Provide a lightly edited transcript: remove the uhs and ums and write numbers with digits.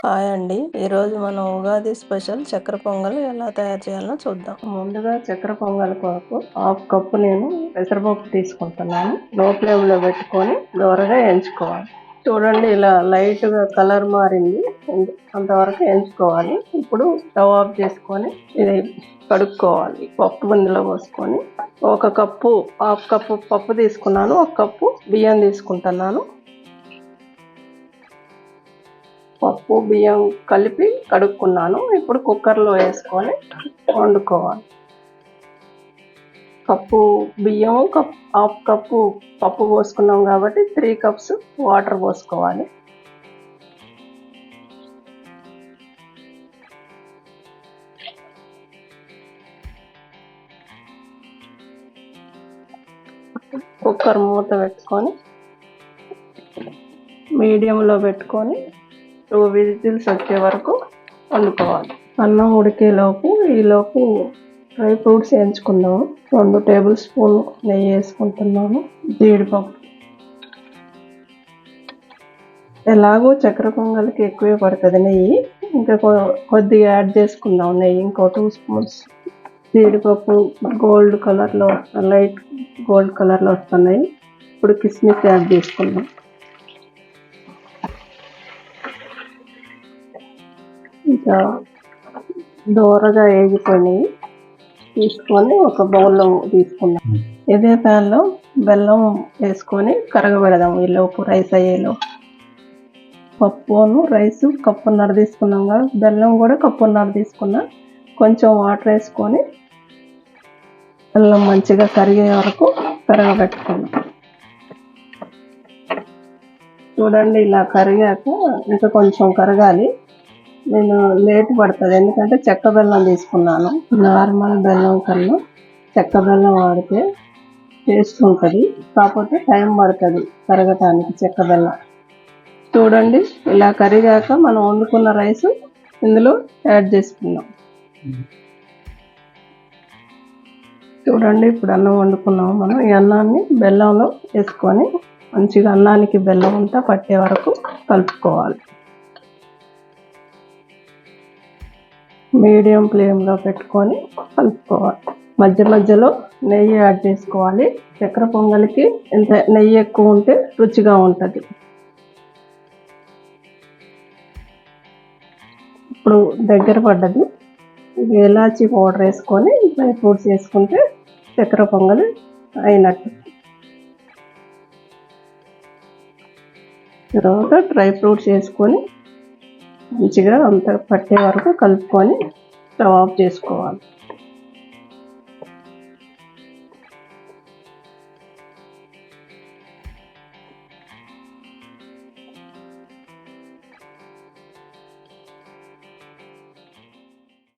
Hi అండి. ఈరోజు మనం ఉగాది స్పెషల్ చక్కెర పొంగల్ ఎలా తయారు చేయాలో చూద్దాం. ముందుగా చక్కెర పొంగల్ కొరకు హాఫ్ కప్పు నేను పెసరపప్పు తీసుకుంటున్నాను. లో ఫ్లేమ్లో పెట్టుకొని దోరగా వేయించుకోవాలి. చూడండి, ఇలా లైట్ గా కలర్ మారింది, అంతవరకు వేయించుకోవాలి. ఇప్పుడు స్టవ్ ఆఫ్ చేసుకొని ఇది కడుక్కోవాలి. పప్పు ఇందులో పోసుకొని ఒక కప్పు, హాఫ్ కప్పు పప్పు తీసుకున్నాను. ఒక కప్పు బియ్యం తీసుకుంటున్నాను. పప్పు బియ్యం కలిపి కడుక్కున్నాను. ఇప్పుడు కుక్కర్లో వేసుకొని వండుకోవాలి. కప్పు బియ్యం, హాఫ్ కప్పు పప్పు పోసుకున్నాం కాబట్టి 3 కప్స్ వాటర్ పోసుకోవాలి. కుక్కర్ మూత పెట్టుకొని మీడియంలో పెట్టుకొని 2 విజిల్స్ వచ్చే వరకు వండుకోవాలి. అన్నం ఉడికేలోపు ఈలోపు డ్రై ఫ్రూట్స్ వేయించుకుందాము. 2 టేబుల్ స్పూన్ నెయ్యి వేసుకుంటున్నాను. జీడిపప్పు, ఎలాగో చక్కెర పొంగల్కి ఎక్కువే పడుతుంది నెయ్యి, ఇంకా కొద్దిగా యాడ్ చేసుకుందాం నెయ్యి, ఇంకో 2 స్పూన్స్. జీడిపప్పు గోల్డ్ కలర్లో, లైట్ గోల్డ్ కలర్లో వస్తున్నాయి. ఇప్పుడు కిస్మిస్ యాడ్ చేసుకుందాం. ఇంకా దోరగా వేగిపోయి తీసుకొని ఒక బౌల్లో తీసుకుందాం. ఇదే ప్యాన్లో బెల్లం వేసుకొని కరగబెడదాం. ఈలోపు రైస్ అయ్యేలోపు పప్పును రైస్ కప్పున్నర తీసుకున్నాం కదా, బెల్లం కూడా కప్పున్నర తీసుకున్నా. కొంచెం వాటర్ వేసుకొని బెల్లం మంచిగా కరిగే వరకు కరగబెట్టుకుందాం. చూడండి, ఇలా కరిగాక ఇంకా కొంచెం కరగాలి. నేను లేట్ పడుతుంది, ఎందుకంటే చెక్క బెల్లం తీసుకున్నాను. నార్మల్ బెల్లం కన్నా చెక్క బెల్లం వాడితే టేస్ట్ ఉంటుంది, కాకపోతే టైం పడుతుంది కరగటానికి చెక్క బెల్లం. చూడండి, ఇలా కరిగాక మనం వండుకున్న రైస్ ఇందులో యాడ్ చేసుకుందాం. చూడండి, ఇప్పుడు అన్నం వండుకున్నాము మనం. ఈ అన్నాన్ని బెల్లంలో వేసుకొని మంచిగా అన్నానికి బెల్లం అంతా పట్టే వరకు కలుపుకోవాలి. మీడియం ఫ్లేమ్లో పెట్టుకొని కలుపుకోవాలి. మధ్య మధ్యలో నెయ్యి యాడ్ చేసుకోవాలి. చక్కెర పొంగల్కి ఎంత నెయ్యి ఎక్కువ ఉంటే రుచిగా ఉంటుంది. ఇప్పుడు దగ్గర పడ్డది. ఇలాచీ పౌడర్ వేసుకొని డ్రై ఫ్రూట్స్ వేసుకుంటే చక్కెర పొంగల్ అయినట్టు. తర్వాత డ్రై ఫ్రూట్స్ వేసుకొని మంచిగా అంత పట్టే వరకు కలుపుకొని స్టవ్ ఆఫ్ చేసుకోవాలి.